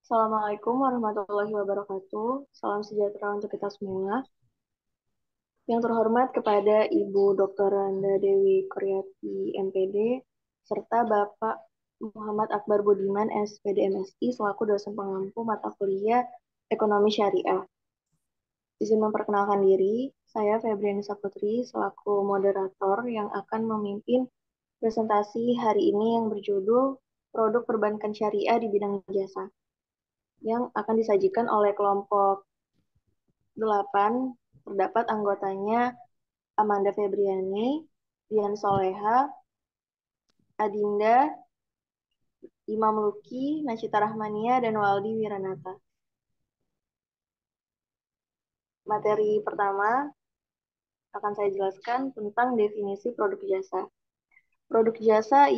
Assalamualaikum warahmatullahi wabarakatuh. Salam sejahtera untuk kita semua. Yang terhormat kepada Ibu Dr. Randa Dewi Kuryati MPD, serta Bapak Muhammad Akbar Budiman SPD MSI selaku dosen pengampu mata kuliah Ekonomi Syariah. Izin memperkenalkan diri, saya Febriani Saputri selaku moderator yang akan memimpin presentasi hari ini yang berjudul Produk Perbankan Syariah di Bidang Jasa, yang akan disajikan oleh kelompok 8. Terdapat anggotanya Amanda Febriani, Dian Soleha, Adinda, Imam Luki, Nacita Rahmania, dan Waldi Wiranata. Materi pertama akan saya jelaskan tentang definisi produk jasa. Produk jasa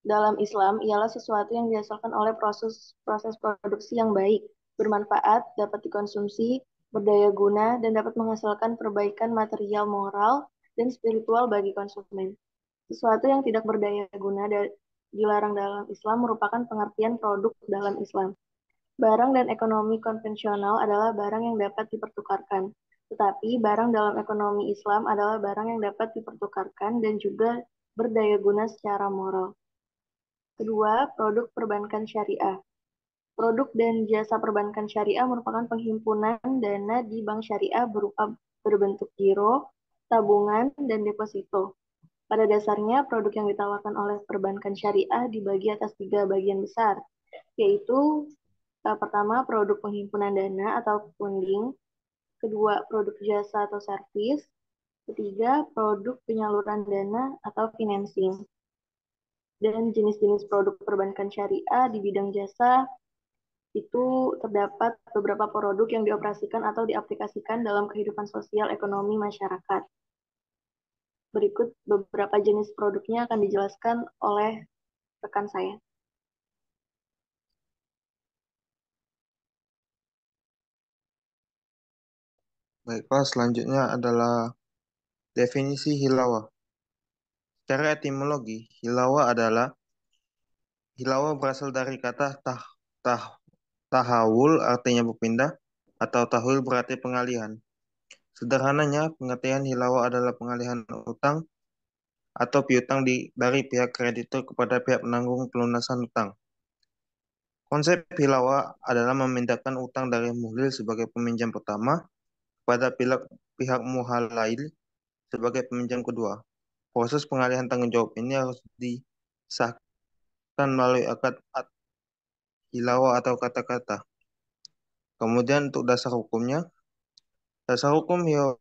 dalam Islam ialah sesuatu yang dihasilkan oleh proses produksi yang baik, bermanfaat, dapat dikonsumsi, berdaya guna, dan dapat menghasilkan perbaikan material, moral, dan spiritual bagi konsumen. Sesuatu yang tidak berdaya guna dilarang dalam Islam merupakan pengertian produk dalam Islam. Barang dan ekonomi konvensional adalah barang yang dapat dipertukarkan. Tetapi barang dalam ekonomi Islam adalah barang yang dapat dipertukarkan dan juga berdaya guna secara moral. Kedua, produk perbankan syariah. Produk dan jasa perbankan syariah merupakan penghimpunan dana di bank syariah berupa berbentuk giro, tabungan, dan deposito. Pada dasarnya, produk yang ditawarkan oleh perbankan syariah dibagi atas tiga bagian besar, yaitu pertama, produk penghimpunan dana atau funding, kedua, produk jasa atau servis, ketiga, produk penyaluran dana atau financing. Dan jenis-jenis produk perbankan syariah di bidang jasa itu terdapat beberapa produk yang dioperasikan atau diaplikasikan dalam kehidupan sosial ekonomi masyarakat. Berikut beberapa jenis produknya akan dijelaskan oleh rekan saya. Baiklah, selanjutnya adalah definisi hilawah. Secara etimologi, hilawah berasal dari kata tah, tahawul artinya berpindah atau tahwil berarti pengalihan. Sederhananya, pengertian hilawah adalah pengalihan utang atau piutang dari pihak kreditur kepada pihak penanggung pelunasan utang. Konsep hilawah adalah memindahkan utang dari muhlil sebagai peminjam pertama kepada pihak muhalail sebagai peminjam kedua. Proses pengalihan tanggung jawab ini harus disahkan melalui akad hilawah atau kata-kata. Kemudian untuk dasar hukum hilawah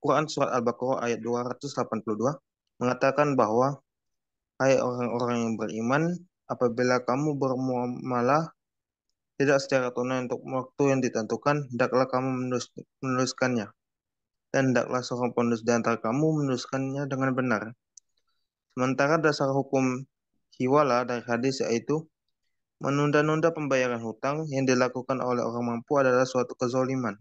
Quran Surat Al-Baqarah ayat 282 mengatakan bahwa hai orang-orang yang beriman, apabila kamu bermuamalah tidak secara tunai untuk waktu yang ditentukan, hendaklah kamu menuliskannya. Dan hendaklah seorang penulis di antara kamu menuliskannya dengan benar. Sementara dasar hukum hiwala dari hadis yaitu menunda-nunda pembayaran hutang yang dilakukan oleh orang mampu adalah suatu kezoliman.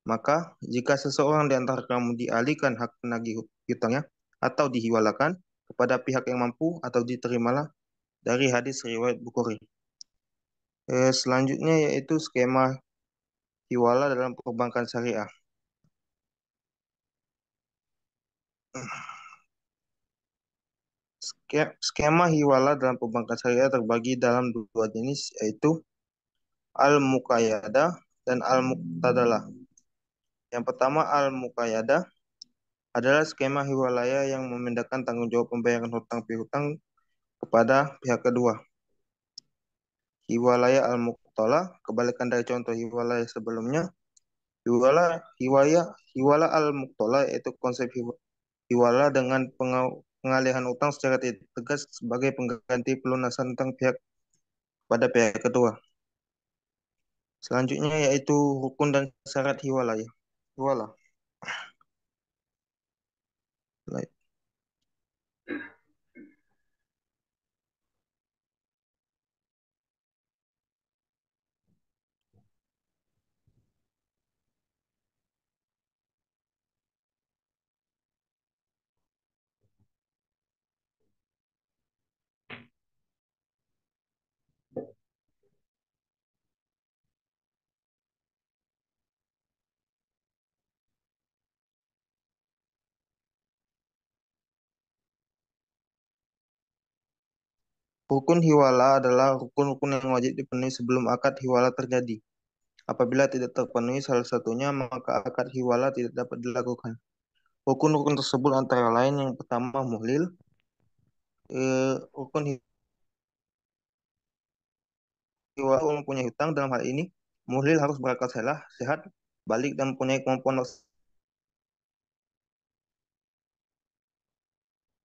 Maka, jika seseorang di antara kamu dialihkan hak penagih hutangnya atau dihiwalakan kepada pihak yang mampu atau diterimalah dari hadis riwayat Bukhari. Selanjutnya yaitu skema hiwala dalam perbankan syariah. Skema hiwala dalam perbankan syariah terbagi dalam dua jenis yaitu al-muqayyadah dan al-muqtadalah. Yang pertama al-muqayyadah adalah skema hiwalaya yang memindahkan tanggung jawab pembayaran hutang piutang kepada pihak kedua. Hiwalaya al-muqtalah, kebalikan dari contoh hiwalaya sebelumnya. Hiwala al-muqtalah yaitu konsep hiwala dengan pengalihan utang secara tidak tegas sebagai pengganti pelunasan utang pihak pada pihak kedua. Selanjutnya yaitu rukun dan syarat hiwalaya. Hiwala. Baik. Rukun hiwala adalah rukun-rukun yang wajib dipenuhi sebelum akad hiwala terjadi. Apabila tidak terpenuhi salah satunya, maka akad hiwala tidak dapat dilakukan. Rukun-rukun tersebut antara lain yang pertama muhlil. Rukun hiwala mempunyai hutang dalam hal ini. Muhlil harus berakal sehat, balik dan mempunyai kemampuan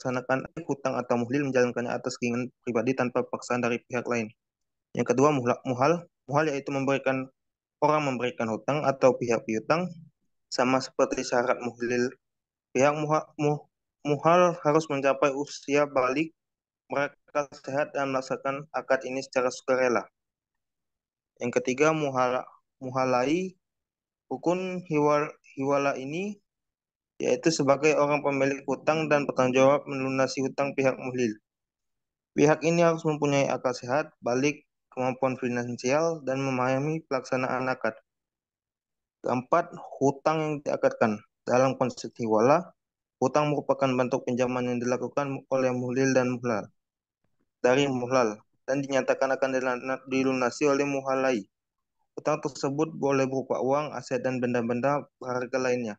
melaksanakan hutang atau muhlil menjalankannya atas keinginan pribadi tanpa paksaan dari pihak lain. Yang kedua muhal. Muhal yaitu memberikan hutang atau pihak piutang sama seperti syarat muhlil. Pihak muhal harus mencapai usia balik, berakal sehat dan melaksanakan akad ini secara sukarela. Yang ketiga muhalai. Rukun hiwala ini yaitu sebagai orang pemilik hutang dan bertanggung jawab melunasi hutang pihak muhlil. Pihak ini harus mempunyai akal sehat, balik, kemampuan finansial, dan memahami pelaksanaan akad. Keempat, hutang yang diakadkan. Dalam konsep hiwala, hutang merupakan bentuk pinjaman yang dilakukan oleh muhlil dan muhlal dari muhlal dan dinyatakan akan dilunasi oleh muhalai. Hutang tersebut boleh berupa uang, aset, dan benda-benda berharga lainnya.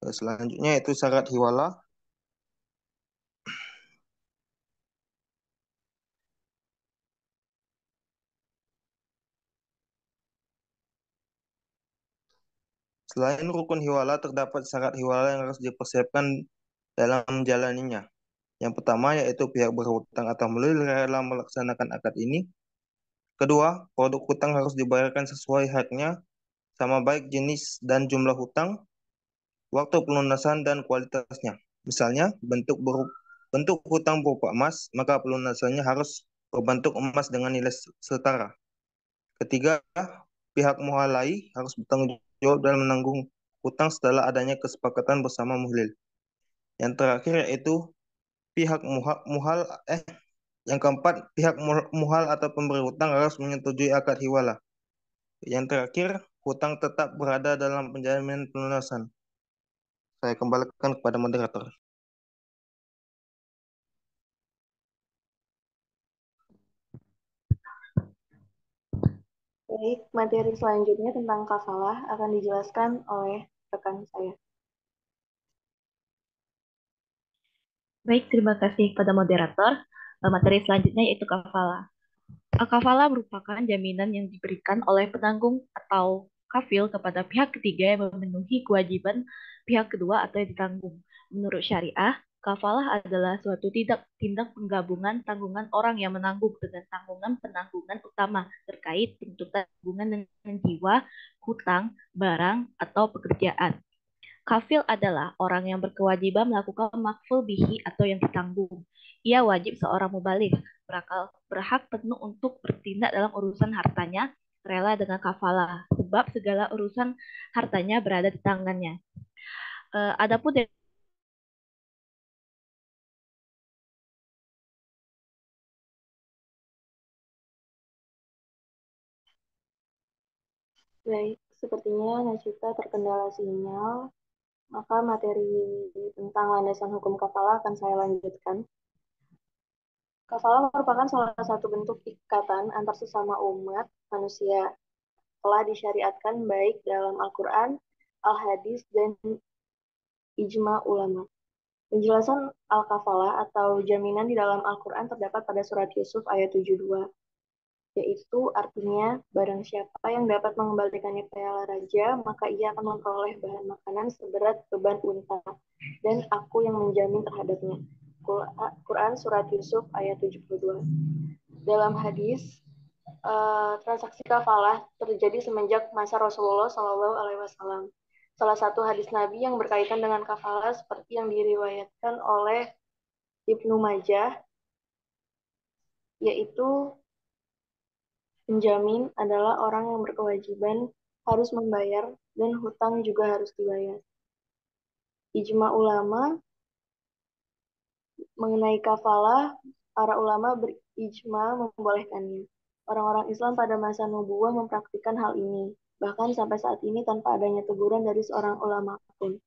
Selanjutnya itu syarat hiwala. Selain rukun hiwala, terdapat syarat hiwala yang harus dipersiapkan dalam menjalaninya. Yang pertama yaitu pihak berhutang atau muhlil rela melaksanakan akad ini. Kedua, produk hutang harus dibayarkan sesuai haknya, sama baik jenis dan jumlah hutang, waktu pelunasan dan kualitasnya. Misalnya, bentuk hutang berupa emas, maka pelunasannya harus berbentuk emas dengan nilai setara. Ketiga, pihak muhalai harus bertanggung jawab dan menanggung hutang setelah adanya kesepakatan bersama muhlil. Yang terakhir yaitu pihak muhal yang keempat, pihak muhal atau pemberi hutang harus menyetujui akad hiwala. Yang terakhir, hutang tetap berada dalam penjaminan pelunasan. Saya kembalikan kepada moderator. Baik, materi selanjutnya tentang kafalah akan dijelaskan oleh rekan saya. Baik, terima kasih kepada moderator. Materi selanjutnya yaitu kafalah. Kafalah merupakan jaminan yang diberikan oleh penanggung atau kafil kepada pihak ketiga yang memenuhi kewajiban pihak kedua atau yang ditanggung. Menurut syariah, kafalah adalah suatu tindak penggabungan tanggungan orang yang menanggung dengan tanggungan penanggungan utama terkait tuntutan tanggungan dengan jiwa, hutang, barang, atau pekerjaan. Kafil adalah orang yang berkewajiban melakukan makful bihi atau yang ditanggung. Ia wajib seorang mubalik, berhak penuh untuk bertindak dalam urusan hartanya, rela dengan kafalah, sebab segala urusan hartanya berada di tangannya. Adapun Baik, sepertinya Nacita terkendala sinyal, maka materi tentang landasan hukum kafalah akan saya lanjutkan. Kafalah merupakan salah satu bentuk ikatan antar sesama umat manusia. Telah disyariatkan baik dalam Al-Quran, Al-Hadis, dan ijma ulama. Penjelasan al-kafalah atau jaminan di dalam Al-Quran terdapat pada surat Yusuf ayat 72, yaitu artinya barang siapa yang dapat mengembalikannya piala raja, maka ia akan memperoleh bahan makanan seberat beban unta, dan aku yang menjamin terhadapnya. Quran surat Yusuf ayat 72. Dalam hadis, transaksi kafalah terjadi semenjak masa Rasulullah Shallallahu Alaihi Wasallam. Salah satu hadis Nabi yang berkaitan dengan kafalah seperti yang diriwayatkan oleh Ibnu Majah, yaitu penjamin adalah orang yang berkewajiban harus membayar dan hutang juga harus dibayar. Ijma ulama mengenai kafalah, para ulama berijma membolehkannya. Orang-orang Islam pada masa nubuwah mempraktikkan hal ini, bahkan sampai saat ini tanpa adanya teguran dari seorang ulama pun.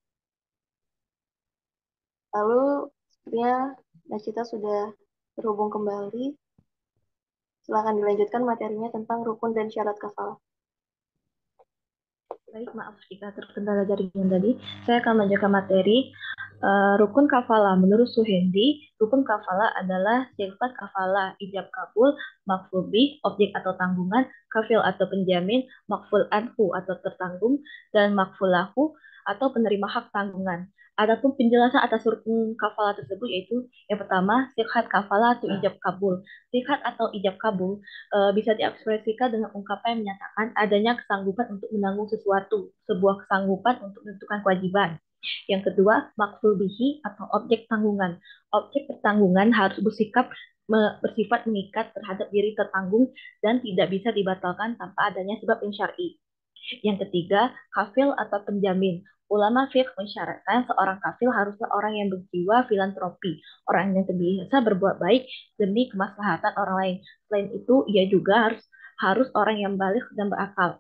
Lalu, sepertinya Nacita sudah Terhubung kembali, silakan dilanjutkan materinya tentang rukun dan syarat kafalah. Baik, maaf jika terkendala jaringan tadi. Saya akan melanjutkan materi rukun kafalah. Menurut Suhendi, rukun kafalah adalah sifat kafalah, ijab kabul, maf'ul bih, objek atau tanggungan, kafil atau penjamin, makful anhu atau tertanggung, dan makful lahu atau penerima hak tanggungan. Adapun penjelasan atas rukun kafalah tersebut yaitu yang pertama, sifat kafalah atau ijab kabul. Sifat atau ijab kabul bisa diekspresikan dengan ungkapan yang menyatakan adanya kesanggupan untuk menanggung sesuatu, sebuah kesanggupan untuk menentukan kewajiban. Yang kedua, makful bihi atau objek tanggungan. Objek pertanggungan harus bersifat mengikat terhadap diri tertanggung dan tidak bisa dibatalkan tanpa adanya sebab yang syar'i. Yang ketiga, kafil atau penjamin. Ulama fiqh mensyaratkan seorang kafil haruslah orang yang berjiwa filantropi, orang yang terbiasa berbuat baik demi kemaslahatan orang lain. Selain itu, ia juga harus orang yang balik dan berakal.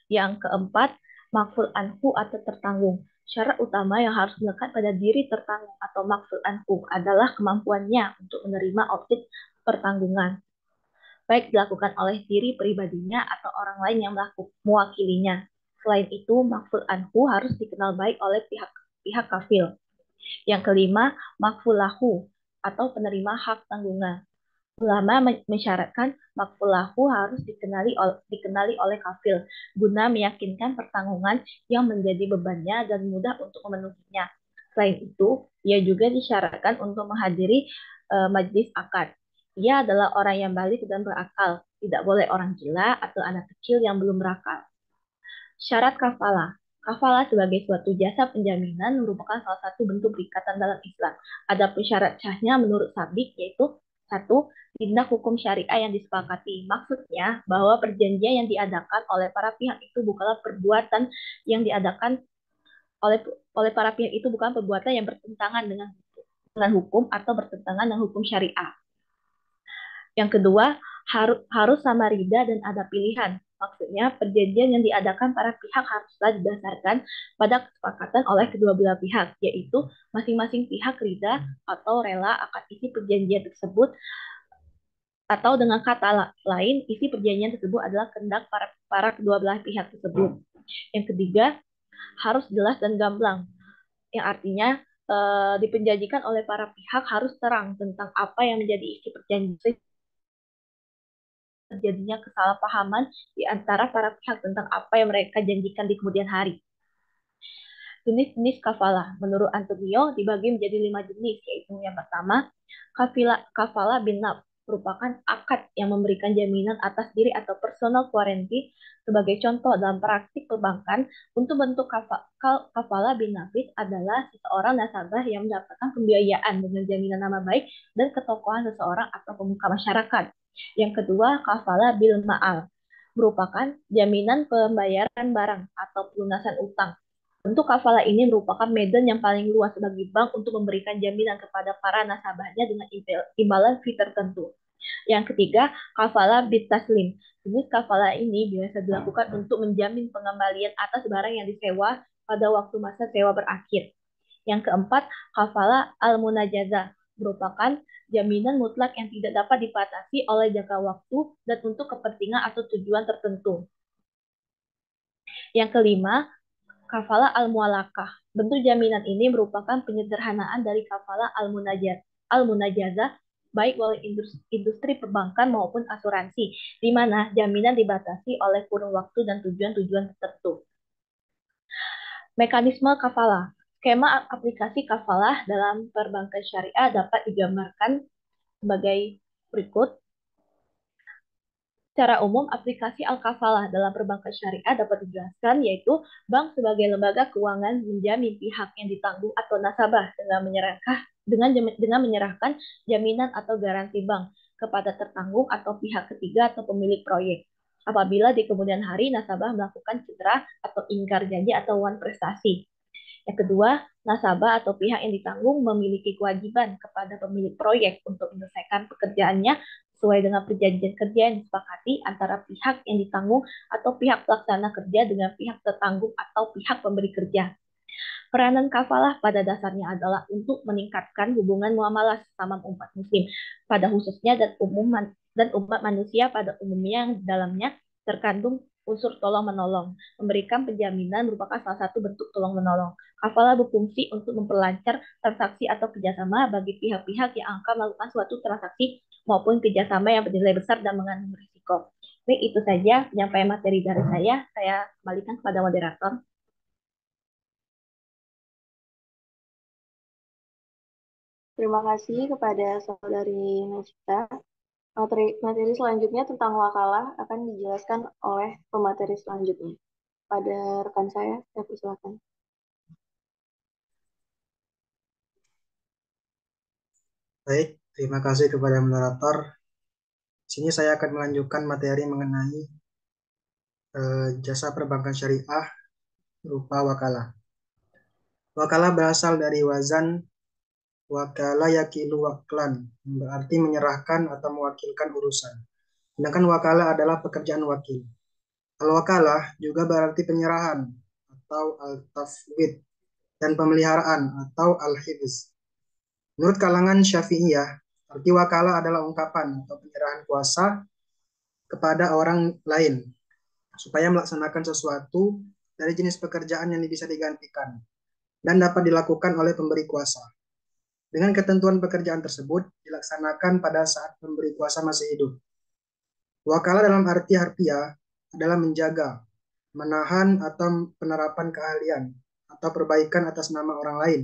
Yang keempat, makful anhu atau tertanggung. Syarat utama yang harus melekat pada diri tertanggung atau makful anhu adalah kemampuannya untuk menerima objek pertanggungan, baik dilakukan oleh diri pribadinya atau orang lain yang mewakilinya. Selain itu, makful anhu harus dikenal baik oleh pihak kafil. Yang kelima, makful lahu atau penerima hak tanggungan. Ulama mensyaratkan makful lahu harus dikenali oleh kafil guna meyakinkan pertanggungan yang menjadi bebannya dan mudah untuk memenuhinya. Selain itu, ia juga disyaratkan untuk menghadiri majlis akad. Ia adalah orang yang balik dan berakal, tidak boleh orang gila atau anak kecil yang belum berakal. Syarat kafalah. Kafalah sebagai suatu jasa penjaminan merupakan salah satu bentuk perikatan dalam Islam. Adapun syarat sahnya menurut Sabik yaitu satu, tindak hukum syariah yang disepakati. Maksudnya bahwa perjanjian yang diadakan oleh para pihak itu bukanlah perbuatan yang diadakan oleh oleh para pihak itu bukan perbuatan yang bertentangan dengan hukum atau bertentangan dengan hukum syariah. Yang kedua, harus sama rida dan ada pilihan. Maksudnya, perjanjian yang diadakan para pihak haruslah didasarkan pada kesepakatan oleh kedua belah pihak, yaitu masing-masing pihak rida atau rela akan isi perjanjian tersebut, atau dengan kata lain, isi perjanjian tersebut adalah kehendak para kedua belah pihak tersebut. Yang ketiga, harus jelas dan gamblang, yang artinya dipenjanjikan oleh para pihak harus terang tentang apa yang menjadi isi perjanjian, terjadinya kesalahpahaman di antara para pihak tentang apa yang mereka janjikan di kemudian hari. Jenis-jenis kafalah menurut Antonio dibagi menjadi 5 jenis, yaitu yang pertama, kafalah bin naf, merupakan akad yang memberikan jaminan atas diri atau personal guarantee. Sebagai contoh dalam praktik perbankan, untuk bentuk kafalah bin nafis adalah seseorang nasabah yang mendapatkan pembiayaan dengan jaminan nama baik dan ketokohan seseorang atau pemuka masyarakat. Yang kedua, kafalah bil ma'al, merupakan jaminan pembayaran barang atau pelunasan utang. Bentuk kafalah ini merupakan medan yang paling luas bagi bank untuk memberikan jaminan kepada para nasabahnya dengan imbalan fee tertentu. Yang ketiga, kafalah bitaslim. Jenis kafalah ini biasa dilakukan untuk menjamin pengembalian atas barang yang disewa pada waktu masa sewa berakhir. Yang keempat, kafalah al-munajazah, merupakan jaminan mutlak yang tidak dapat dibatasi oleh jangka waktu dan untuk kepentingan atau tujuan tertentu. Yang kelima, kafalah al-mualakah. Bentuk jaminan ini merupakan penyederhanaan dari kafalah al-munajazah, baik oleh industri perbankan maupun asuransi, di mana jaminan dibatasi oleh kurun waktu dan tujuan-tujuan tertentu. Mekanisme kafalah. Skema aplikasi kafalah dalam perbankan syariah dapat digambarkan sebagai berikut. Secara umum, aplikasi al-kafalah dalam perbankan syariah dapat dijelaskan, yaitu bank sebagai lembaga keuangan menjamin pihak yang ditanggung atau nasabah dengan menyerahkan jaminan atau garansi bank kepada tertanggung atau pihak ketiga atau pemilik proyek. Apabila di kemudian hari nasabah melakukan cedera atau ingkar janji atau wan prestasi. Yang kedua, nasabah atau pihak yang ditanggung memiliki kewajiban kepada pemilik proyek untuk menyelesaikan pekerjaannya sesuai dengan perjanjian kerja yang disepakati antara pihak yang ditanggung atau pihak pelaksana kerja dengan pihak tertanggung atau pihak pemberi kerja. Peranan kafalah pada dasarnya adalah untuk meningkatkan hubungan muamalah sesama umat muslim pada khususnya dan umat manusia pada umumnya yang di dalamnya terkandung unsur tolong-menolong. Memberikan penjaminan merupakan salah satu bentuk tolong-menolong. Kafalah berfungsi untuk memperlancar transaksi atau kerjasama bagi pihak-pihak yang akan melakukan suatu transaksi maupun kerjasama yang bernilai besar dan mengandung risiko. Baik, itu saja penyampaian materi dari saya. Saya kembalikan kepada moderator. Terima kasih kepada saudari Najita. Materi selanjutnya tentang wakalah akan dijelaskan oleh pemateri selanjutnya. Pada rekan saya persilakan. Baik, terima kasih kepada moderator. Di sini saya akan melanjutkan materi mengenai jasa perbankan syariah berupa wakalah. Wakalah berasal dari wazan wakala yakilu waklan, berarti menyerahkan atau mewakilkan urusan. Sedangkan wakalah adalah pekerjaan wakil. Al-wakalah juga berarti penyerahan atau al-tafwid dan pemeliharaan atau al-hifz. Menurut kalangan Syafi'iyah, arti wakalah adalah ungkapan atau penyerahan kuasa kepada orang lain supaya melaksanakan sesuatu dari jenis pekerjaan yang bisa digantikan dan dapat dilakukan oleh pemberi kuasa. Dengan ketentuan pekerjaan tersebut dilaksanakan pada saat pemberi kuasa masih hidup. Wakalah dalam arti harfiah adalah menjaga, menahan atau penerapan keahlian atau perbaikan atas nama orang lain.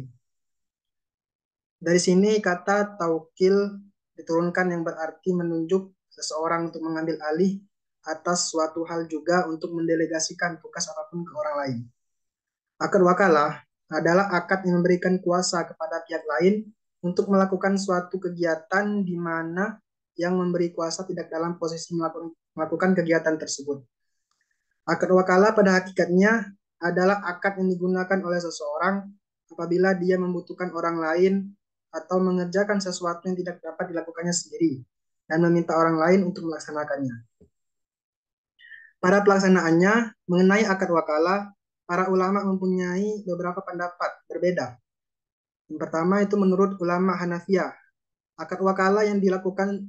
Dari sini kata taukil diturunkan yang berarti menunjuk seseorang untuk mengambil alih atas suatu hal juga untuk mendelegasikan tugas apapun ke orang lain. Akad wakalah adalah akad yang memberikan kuasa kepada pihak lain untuk melakukan suatu kegiatan di mana yang memberi kuasa tidak dalam posisi melakukan kegiatan tersebut. Akad wakalah pada hakikatnya adalah akad yang digunakan oleh seseorang apabila dia membutuhkan orang lain atau mengerjakan sesuatu yang tidak dapat dilakukannya sendiri dan meminta orang lain untuk melaksanakannya. Pada pelaksanaannya, mengenai akad wakalah, para ulama mempunyai beberapa pendapat berbeda. Yang pertama itu menurut ulama Hanafiyah, akad wakalah yang dilakukan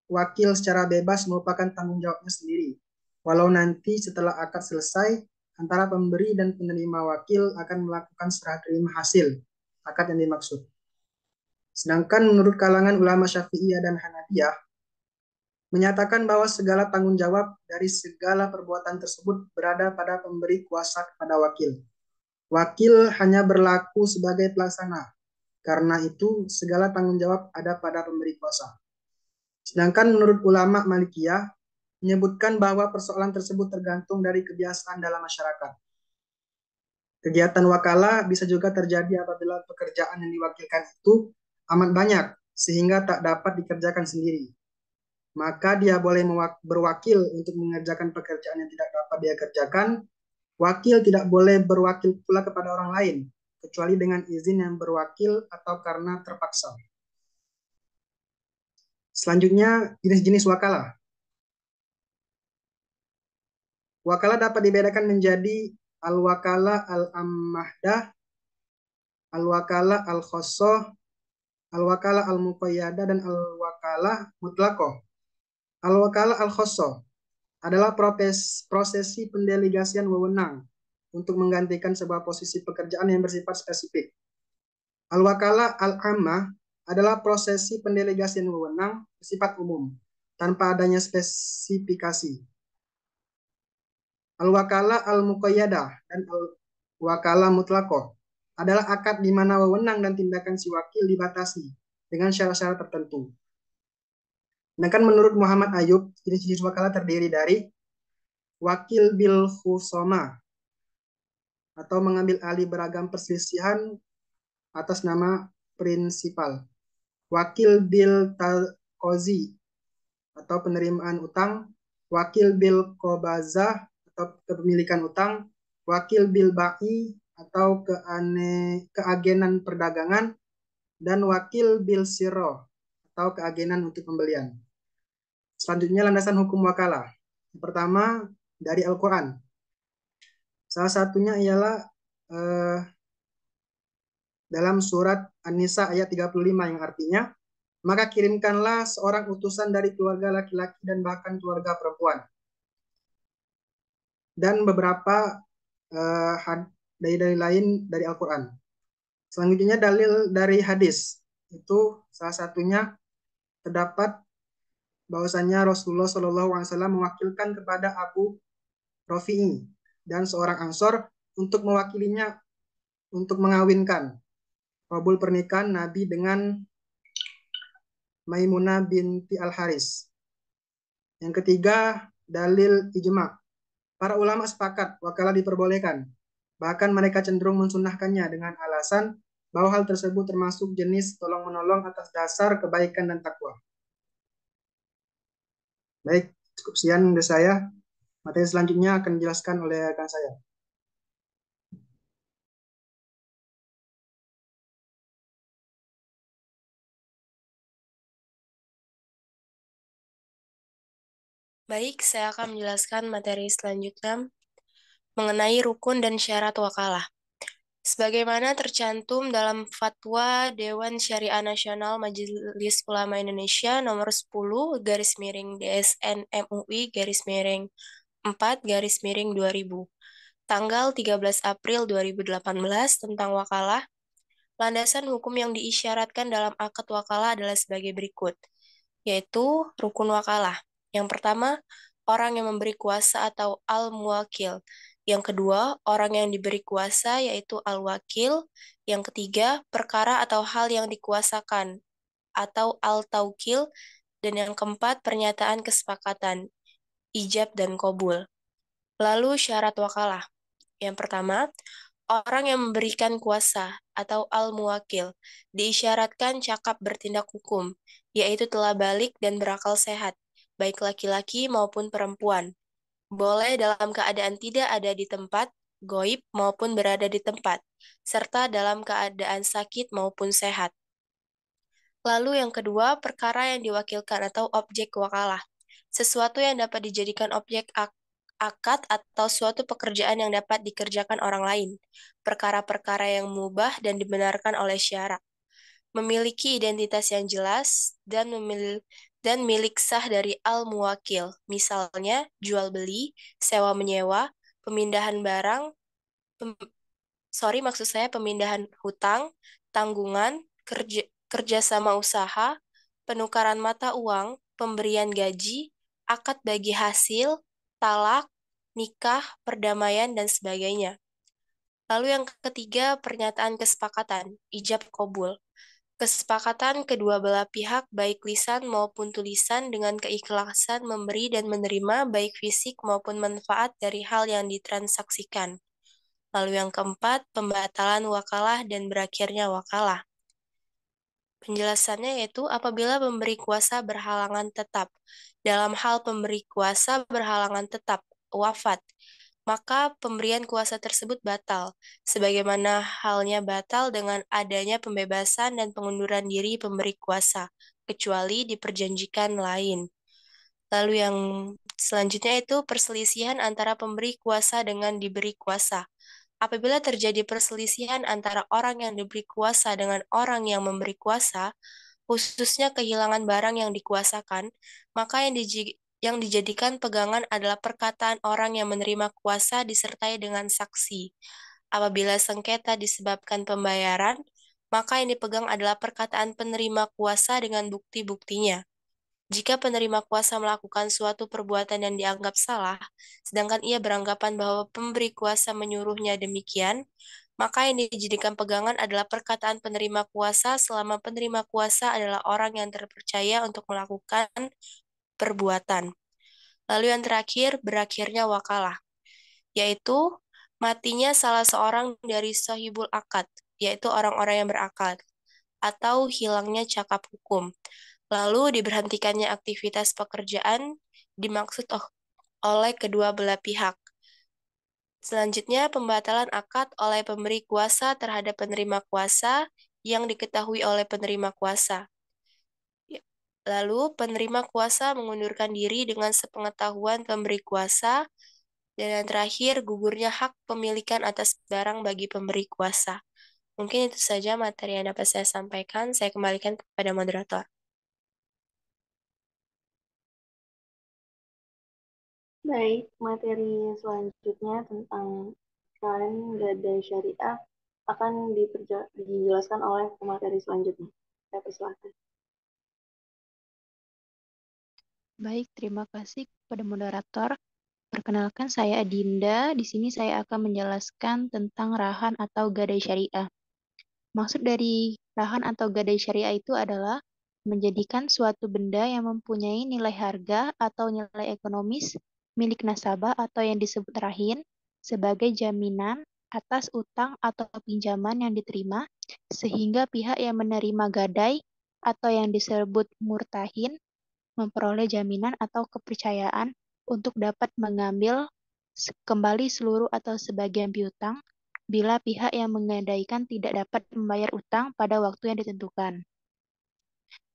wakil secara bebas merupakan tanggung jawabnya sendiri. Walau nanti setelah akad selesai, antara pemberi dan penerima wakil akan melakukan serah terima hasil akad yang dimaksud. Sedangkan menurut kalangan ulama Syafi'iyah dan Hanafiyah, menyatakan bahwa segala tanggung jawab dari segala perbuatan tersebut berada pada pemberi kuasa kepada wakil. Wakil hanya berlaku sebagai pelaksana. Karena itu, segala tanggung jawab ada pada pemberi kuasa. Sedangkan menurut ulama Malikiyah, menyebutkan bahwa persoalan tersebut tergantung dari kebiasaan dalam masyarakat. Kegiatan wakalah bisa juga terjadi apabila pekerjaan yang diwakilkan itu amat banyak, sehingga tak dapat dikerjakan sendiri. Maka dia boleh berwakil untuk mengerjakan pekerjaan yang tidak dapat dia kerjakan. Wakil tidak boleh berwakil pula kepada orang lain, kecuali dengan izin yang berwakil atau karena terpaksa. Selanjutnya, jenis-jenis wakalah. Wakalah dapat dibedakan menjadi al-wakalah al-ammahdah, al-wakalah al-khosoh, al-wakalah al-muqayyadah, dan al-wakalah mutlaqoh. Al-wakalah al-khosoh adalah prosesi pendelegasian wewenang untuk menggantikan sebuah posisi pekerjaan yang bersifat spesifik. Al-wakalah al-ammah adalah prosesi pendelegasian wewenang bersifat umum, tanpa adanya spesifikasi. Al-wakalah al-muqayyadah dan al-wakalah mutlaqoh adalah akad di mana wewenang dan tindakan si wakil dibatasi dengan syarat-syarat tertentu. Sedangkan menurut Muhammad Ayub, jenis-jenis wakalah terdiri dari wakil bil khusoma atau mengambil alih beragam perselisihan atas nama prinsipal. Wakil bil taqozi atau penerimaan utang, wakil bil qobazah atau kepemilikan utang, wakil bil ba'i atau keagenan perdagangan, dan wakil bil sirroh atau keagenan untuk pembelian. Selanjutnya landasan hukum wakalah. Yang pertama dari Al-Quran. Salah satunya ialah dalam surat An-Nisa ayat 35 yang artinya, maka kirimkanlah seorang utusan dari keluarga laki-laki dan bahkan keluarga perempuan. Dan beberapa dalil lain dari Al-Quran. Selanjutnya dalil dari hadis. Itu salah satunya terdapat bahwasanya Rasulullah SAW mewakilkan kepada Abu Rafi'i dan seorang Ansor untuk mewakilinya untuk mengawinkan kabul pernikahan Nabi dengan Maimunah binti Al-Haris. Yang ketiga, dalil ijma. Para ulama sepakat wakalah diperbolehkan. Bahkan mereka cenderung mensunahkannya dengan alasan bahwa hal tersebut termasuk jenis tolong-menolong atas dasar kebaikan dan takwa. Baik, cukup sekian dari saya. Materi selanjutnya akan dijelaskan oleh rekan saya. Baik, saya akan menjelaskan materi selanjutnya mengenai rukun dan syarat wakalah. Sebagaimana tercantum dalam Fatwa Dewan Syariah Nasional Majelis Ulama Indonesia nomor 10 DSN MUI 4 2000 tanggal 13 April 2018 tentang wakalah. Landasan hukum yang diisyaratkan dalam akad wakalah adalah sebagai berikut, yaitu rukun wakalah. Yang pertama, orang yang memberi kuasa atau al-muwakil. Yang kedua, orang yang diberi kuasa yaitu al-wakil. Yang ketiga, perkara atau hal yang dikuasakan atau al-taukil. Dan yang keempat, pernyataan kesepakatan, ijab dan kobul. Lalu syarat wakalah. Yang pertama, orang yang memberikan kuasa atau al-muwakil diisyaratkan cakap bertindak hukum, yaitu telah balik dan berakal sehat, baik laki-laki maupun perempuan. Boleh dalam keadaan tidak ada di tempat, goib maupun berada di tempat, serta dalam keadaan sakit maupun sehat. Lalu yang kedua, perkara yang diwakilkan atau objek wakalah. Sesuatu yang dapat dijadikan objek akad atau suatu pekerjaan yang dapat dikerjakan orang lain. Perkara-perkara yang mubah dan dibenarkan oleh syara. Memiliki identitas yang jelas dan milik sah dari al-muwakil. Misalnya, jual beli, sewa menyewa, pemindahan barang, pemindahan hutang, tanggungan, kerjasama usaha, penukaran mata uang, pemberian gaji, akad bagi hasil, talak, nikah, perdamaian, dan sebagainya. Lalu yang ketiga, pernyataan kesepakatan, ijab kobul. Kesepakatan kedua belah pihak, baik lisan maupun tulisan, dengan keikhlasan memberi dan menerima baik fisik maupun manfaat dari hal yang ditransaksikan. Lalu yang keempat, pembatalan wakalah dan berakhirnya wakalah. Penjelasannya yaitu apabila pemberi kuasa berhalangan tetap. Dalam hal pemberi kuasa berhalangan tetap, wafat, maka pemberian kuasa tersebut batal, sebagaimana halnya batal dengan adanya pembebasan dan pengunduran diri pemberi kuasa, kecuali diperjanjikan lain. Lalu yang selanjutnya itu perselisihan antara pemberi kuasa dengan diberi kuasa. Apabila terjadi perselisihan antara orang yang diberi kuasa dengan orang yang memberi kuasa, khususnya kehilangan barang yang dikuasakan, maka yang dijadikan pegangan adalah perkataan orang yang menerima kuasa disertai dengan saksi. Apabila sengketa disebabkan pembayaran, maka yang dipegang adalah perkataan penerima kuasa dengan bukti-buktinya. Jika penerima kuasa melakukan suatu perbuatan yang dianggap salah, sedangkan ia beranggapan bahwa pemberi kuasa menyuruhnya demikian, maka yang dijadikan pegangan adalah perkataan penerima kuasa selama penerima kuasa adalah orang yang terpercaya untuk melakukan perbuatan. Lalu yang terakhir, berakhirnya wakalah, yaitu matinya salah seorang dari sahibul akad, yaitu orang-orang yang berakad, atau hilangnya cakap hukum. Lalu diberhentikannya aktivitas pekerjaan dimaksud oleh kedua belah pihak. Selanjutnya, pembatalan akad oleh pemberi kuasa terhadap penerima kuasa yang diketahui oleh penerima kuasa. Lalu, penerima kuasa mengundurkan diri dengan sepengetahuan pemberi kuasa. Dan yang terakhir, gugurnya hak pemilikan atas barang bagi pemberi kuasa. Mungkin itu saja materi yang dapat saya sampaikan. Saya kembalikan kepada moderator. Baik, materi selanjutnya tentang selain gadai syariah akan dijelaskan oleh pemateri selanjutnya. Saya persilahkan. Baik, terima kasih kepada moderator. Perkenalkan, saya Adinda. Di sini saya akan menjelaskan tentang rahan atau gadai syariah. Maksud dari rahan atau gadai syariah itu adalah menjadikan suatu benda yang mempunyai nilai harga atau nilai ekonomis milik nasabah atau yang disebut rahin sebagai jaminan atas utang atau pinjaman yang diterima, sehingga pihak yang menerima gadai atau yang disebut murtahin memperoleh jaminan atau kepercayaan untuk dapat mengambil kembali seluruh atau sebagian piutang bila pihak yang menggadaikan tidak dapat membayar utang pada waktu yang ditentukan.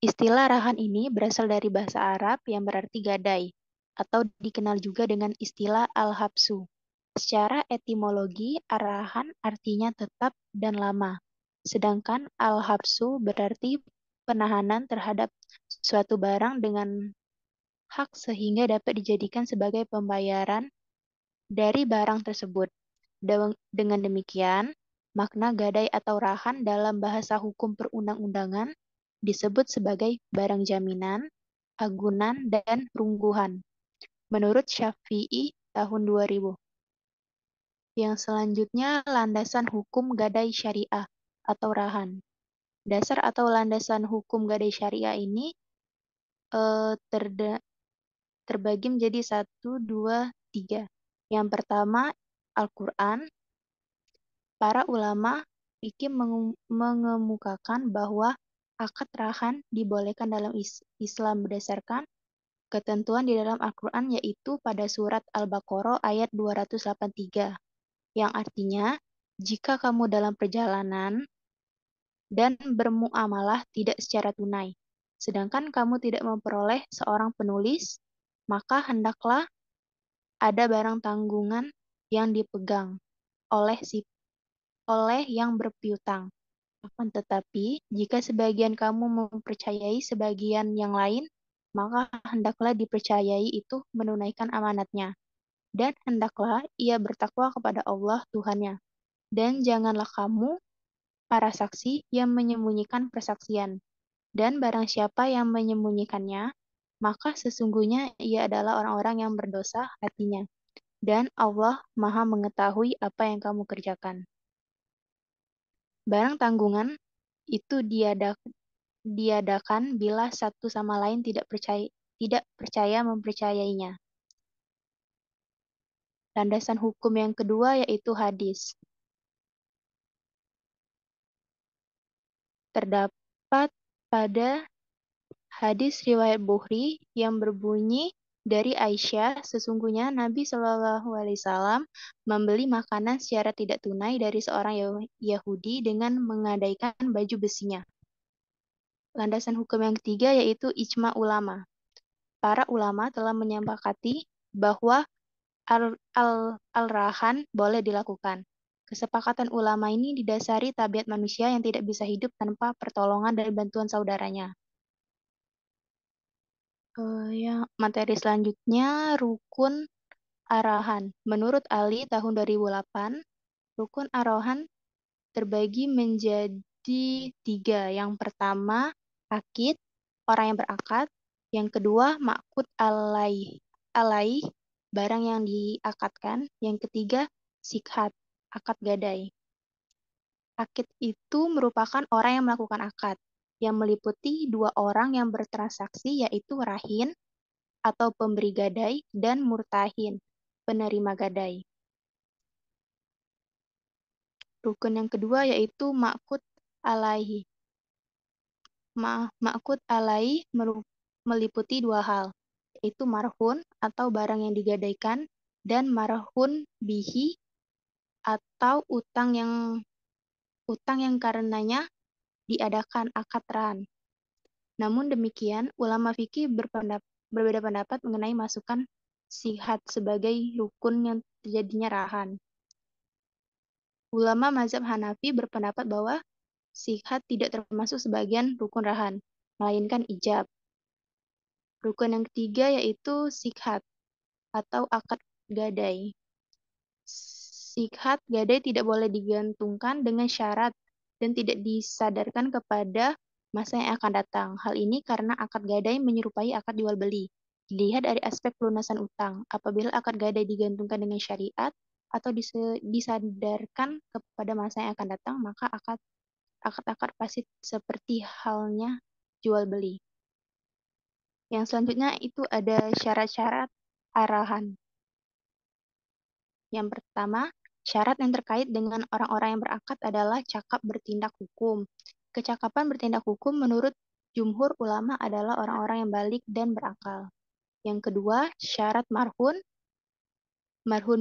Istilah rahan ini berasal dari bahasa Arab yang berarti gadai, atau dikenal juga dengan istilah al-habsu. Secara etimologi, arahan artinya tetap dan lama, sedangkan al-habsu berarti penahanan terhadap suatu barang dengan hak sehingga dapat dijadikan sebagai pembayaran dari barang tersebut. Dengan demikian, makna gadai atau rahan dalam bahasa hukum perundang-undangan disebut sebagai barang jaminan, agunan, dan rungguhan. Menurut Syafi'i tahun 2000. Yang selanjutnya, landasan hukum gadai syariah atau rahan. Dasar atau landasan hukum gadai syariah ini terbagi menjadi 1, 2, 3. Yang pertama, Al-Quran. Para ulama fikih mengemukakan bahwa akad rahan dibolehkan dalam Islam berdasarkan ketentuan di dalam Al-Quran, yaitu pada surat Al-Baqarah ayat 283, yang artinya, jika kamu dalam perjalanan dan bermuamalah tidak secara tunai, sedangkan kamu tidak memperoleh seorang penulis, maka hendaklah ada barang tanggungan yang dipegang oleh yang berpiutang. Akan tetapi, jika sebagian kamu mempercayai sebagian yang lain, maka hendaklah dipercayai itu menunaikan amanatnya. Dan hendaklah ia bertakwa kepada Allah Tuhannya. Dan janganlah kamu, para saksi, yang menyembunyikan persaksian. Dan barang siapa yang menyembunyikannya, maka sesungguhnya ia adalah orang-orang yang berdosa hatinya. Dan Allah Maha mengetahui apa yang kamu kerjakan. Barang tanggungan itu diadakan bila satu sama lain tidak percaya mempercayainya. Landasan hukum yang kedua yaitu hadis. Terdapat pada hadis riwayat Bukhari yang berbunyi dari Aisyah, sesungguhnya Nabi Shallallahu Alaihi Wasallam membeli makanan secara tidak tunai dari seorang Yahudi dengan menggadaikan baju besinya. Landasan hukum yang ketiga yaitu ijma ulama. Para ulama telah menyepakati bahwa al-rahan boleh dilakukan. Kesepakatan ulama ini didasari tabiat manusia yang tidak bisa hidup tanpa pertolongan dan bantuan saudaranya. Materi selanjutnya, rukun arahan. Menurut Ali tahun 2008, rukun arahan terbagi menjadi 3. Yang pertama, akid, orang yang berakad. Yang kedua, ma'qud alaih, barang yang diakadkan. Yang ketiga, sikhat, akad gadai. Akid itu merupakan orang yang melakukan akad, yang meliputi 2 orang yang bertransaksi, yaitu rahin atau pemberi gadai dan murtahin, penerima gadai. Rukun yang kedua yaitu ma'qud alaihi. Ma'qud alaihi meliputi 2 hal, yaitu marhun atau barang yang digadaikan dan marhun bihi atau utang yang karenanya diadakan akad rahan. Namun demikian, ulama fikih berbeda pendapat mengenai masukan sikhat sebagai rukun yang terjadinya rahan. Ulama mazhab Hanafi berpendapat bahwa sikhat tidak termasuk sebagian rukun rahan, melainkan ijab. Rukun yang ketiga yaitu sikhat atau akad gadai. Sikhat gadai tidak boleh digantungkan dengan syarat dan tidak disadarkan kepada masa yang akan datang. Hal ini karena akad gadai menyerupai akad jual beli. Dilihat dari aspek pelunasan utang. Apabila akad gadai digantungkan dengan syariat atau disadarkan kepada masa yang akan datang, maka akad-akad fasid seperti halnya jual beli. Yang selanjutnya itu ada syarat-syarat arahan. Yang pertama, syarat yang terkait dengan orang-orang yang berakad adalah cakap bertindak hukum. Kecakapan bertindak hukum menurut jumhur ulama adalah orang-orang yang balik dan berakal. Yang kedua, syarat marhun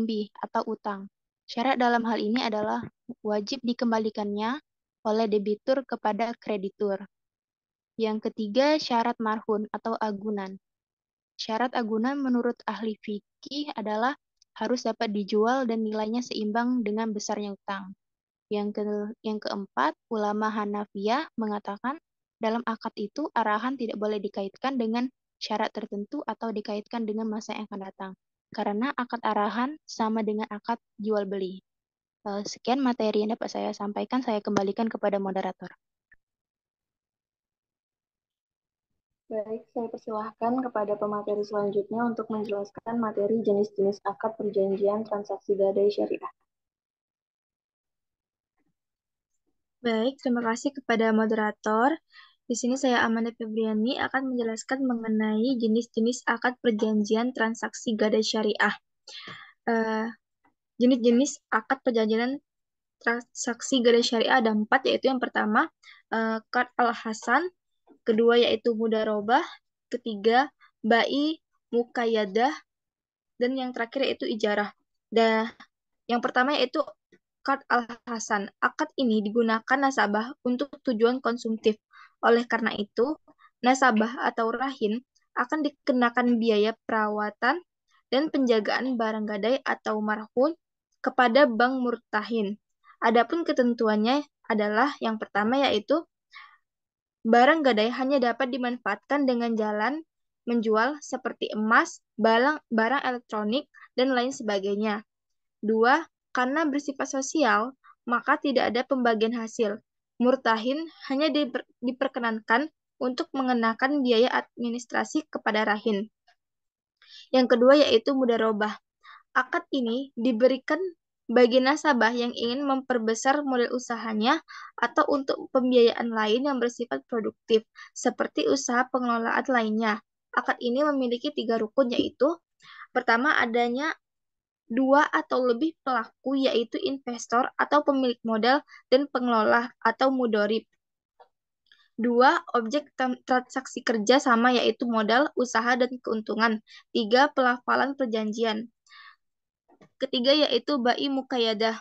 bih atau utang. Syarat dalam hal ini adalah wajib dikembalikannya oleh debitur kepada kreditur. Yang ketiga, syarat marhun atau agunan. Syarat agunan menurut ahli fikih adalah harus dapat dijual dan nilainya seimbang dengan besarnya utang. Yang keempat, ulama Hanafiyah mengatakan dalam akad itu arahan tidak boleh dikaitkan dengan syarat tertentu atau dikaitkan dengan masa yang akan datang. Karena akad arahan sama dengan akad jual beli. Sekian materi yang dapat saya sampaikan, saya kembalikan kepada moderator. Baik, saya persilahkan kepada pemateri selanjutnya untuk menjelaskan materi jenis-jenis akad perjanjian transaksi gadai syariah. Baik, terima kasih kepada moderator. Di sini saya Amanda Febriani akan menjelaskan mengenai jenis-jenis akad perjanjian transaksi gadai syariah. Jenis-jenis akad perjanjian transaksi gadai syariah ada 4, yaitu yang pertama, qard al-hasan, kedua yaitu mudharabah, ketiga bai muqayyadah, dan yang terakhir yaitu ijarah. Dan yang pertama yaitu qard al-hasan. Akad ini digunakan nasabah untuk tujuan konsumtif. Oleh karena itu, nasabah atau rahin akan dikenakan biaya perawatan dan penjagaan barang gadai atau marhun kepada bank murtahin. Adapun ketentuannya adalah yang pertama yaitu barang gadai hanya dapat dimanfaatkan dengan jalan menjual seperti emas, barang elektronik, dan lain sebagainya. 2. Karena bersifat sosial, maka tidak ada pembagian hasil. Murtahin hanya diperkenankan untuk mengenakan biaya administrasi kepada rahin. Yang kedua yaitu mudharabah. Akad ini diberikan bagi nasabah yang ingin memperbesar modal usahanya atau untuk pembiayaan lain yang bersifat produktif, seperti usaha pengelolaan lainnya. Akad ini memiliki 3 rukun, yaitu pertama adanya 2 atau lebih pelaku, yaitu investor atau pemilik modal dan pengelola atau mudorib. 2. Objek transaksi kerja sama, yaitu modal, usaha, dan keuntungan. 3. Pelafalan perjanjian. Ketiga yaitu bai muqayyadah.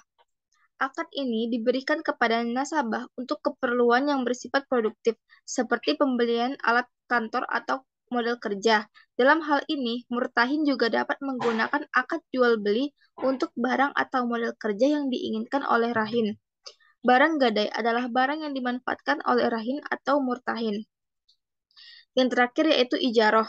Akad ini diberikan kepada nasabah untuk keperluan yang bersifat produktif, seperti pembelian alat kantor atau modal kerja. Dalam hal ini, murtahin juga dapat menggunakan akad jual beli untuk barang atau modal kerja yang diinginkan oleh rahin. Barang gadai adalah barang yang dimanfaatkan oleh rahin atau murtahin. Yang terakhir yaitu ijarah.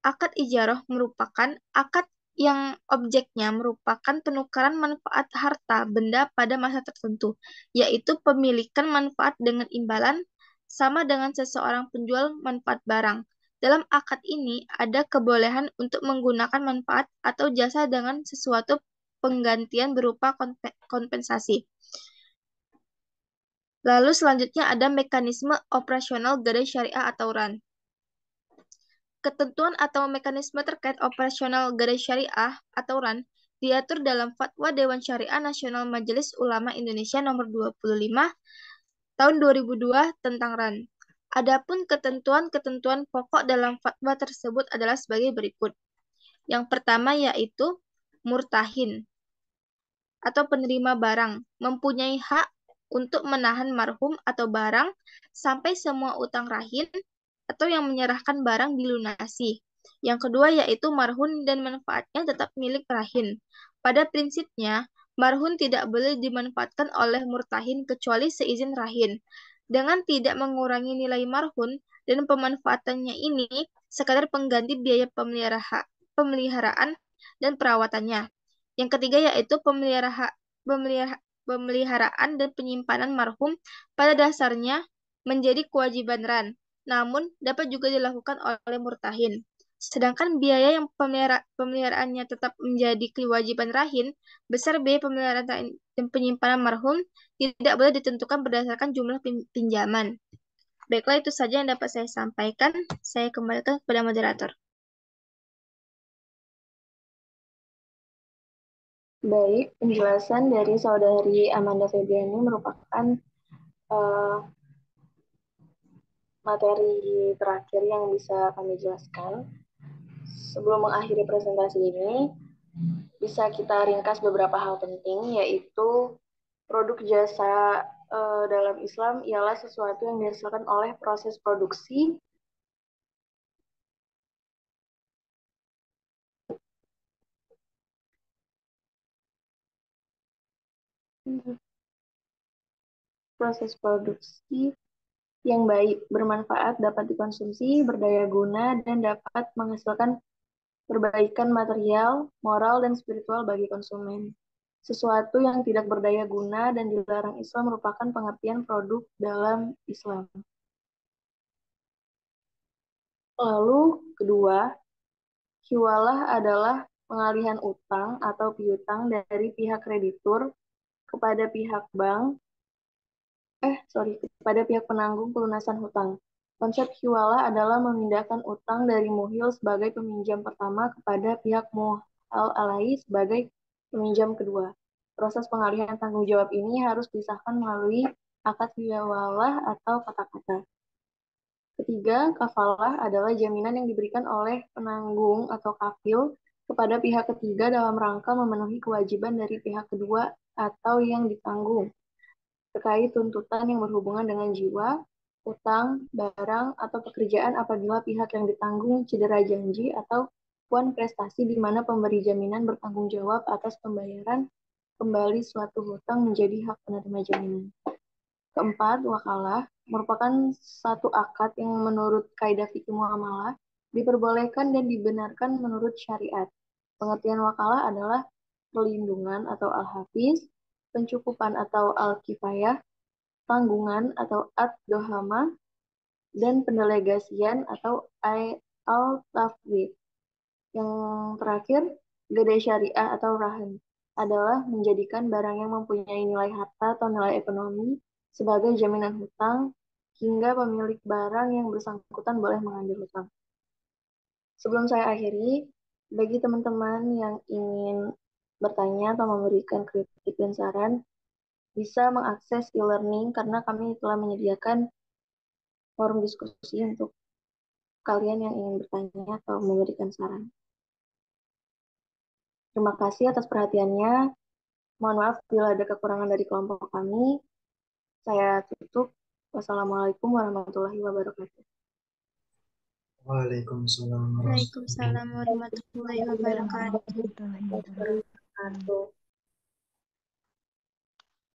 Akad ijarah merupakan akad yang objeknya merupakan penukaran manfaat harta benda pada masa tertentu, yaitu pemilikan manfaat dengan imbalan sama dengan seseorang penjual manfaat barang. Dalam akad ini ada kebolehan untuk menggunakan manfaat atau jasa dengan sesuatu penggantian berupa kompensasi. Lalu selanjutnya ada mekanisme operasional gadai syariah atau RAN. Ketentuan atau mekanisme terkait operasional gadai syariah atau RAN diatur dalam Fatwa Dewan Syariah Nasional Majelis Ulama Indonesia nomor 25 tahun 2002 tentang RAN. Adapun ketentuan-ketentuan pokok dalam fatwa tersebut adalah sebagai berikut. Yang pertama yaitu murtahin atau penerima barang mempunyai hak untuk menahan marhum atau barang sampai semua utang rahin atau yang menyerahkan barang dilunasi. Yang kedua yaitu marhun dan manfaatnya tetap milik rahin. Pada prinsipnya, Marhun tidak boleh dimanfaatkan oleh murtahin kecuali seizin rahin. Dengan tidak mengurangi nilai marhun dan pemanfaatannya ini sekadar pengganti biaya pemeliharaan dan perawatannya. Yang ketiga yaitu pemeliharaan dan penyimpanan marhum pada dasarnya menjadi kewajiban ran, namun dapat juga dilakukan oleh murtahin. Sedangkan biaya yang pemeliharaannya tetap menjadi kewajiban rahin, besar biaya pemeliharaan dan penyimpanan marhum tidak boleh ditentukan berdasarkan jumlah pinjaman. Baiklah, itu saja yang dapat saya sampaikan. Saya kembalikan kepada moderator. Baik, penjelasan dari Saudari Amanda Febriani merupakan materi terakhir yang bisa kami jelaskan. Sebelum mengakhiri presentasi ini, bisa kita ringkas beberapa hal penting, yaitu produk jasa dalam Islam ialah sesuatu yang dihasilkan oleh proses produksi yang baik, bermanfaat, dapat dikonsumsi, berdaya guna, dan dapat menghasilkan perbaikan material, moral, dan spiritual bagi konsumen. Sesuatu yang tidak berdaya guna dan dilarang Islam merupakan pengertian produk dalam Islam. Lalu, kedua, hiwalah adalah pengalihan utang atau piutang dari pihak kreditur kepada pihak bank, kepada pihak penanggung pelunasan hutang. Konsep hiwalah adalah memindahkan utang dari muhil sebagai peminjam pertama kepada pihak muhal alai sebagai peminjam kedua. Proses pengalihan tanggung jawab ini harus disahkan melalui akad hiwalah atau kata-kata. Ketiga, kafalah adalah jaminan yang diberikan oleh penanggung atau kafil kepada pihak ketiga dalam rangka memenuhi kewajiban dari pihak kedua atau yang ditanggung terkait tuntutan yang berhubungan dengan jiwa, utang, barang, atau pekerjaan apabila pihak yang ditanggung cedera janji atau puan prestasi di mana pemberi jaminan bertanggung jawab atas pembayaran kembali suatu hutang menjadi hak penerima jaminan. Keempat, wakalah merupakan satu akad yang menurut kaidah fikih muamalah diperbolehkan dan dibenarkan menurut syariat. Pengertian wakalah adalah perlindungan atau al-hafiz, pencukupan atau al-kifayah, tanggungan atau ad-dohama, dan pendelegasian atau al-tafwid. Yang terakhir, gadai syariah atau rahan adalah menjadikan barang yang mempunyai nilai harta atau nilai ekonomi sebagai jaminan hutang hingga pemilik barang yang bersangkutan boleh mengambil hutang. Sebelum saya akhiri, bagi teman-teman yang ingin bertanya atau memberikan kritik dan saran, bisa mengakses e-learning karena kami telah menyediakan forum diskusi untuk kalian yang ingin bertanya atau memberikan saran. Terima kasih atas perhatiannya. Mohon maaf bila ada kekurangan dari kelompok kami. Saya tutup. Wassalamualaikum warahmatullahi wabarakatuh. Waalaikumsalam. Waalaikumsalam warahmatullahi wabarakatuh.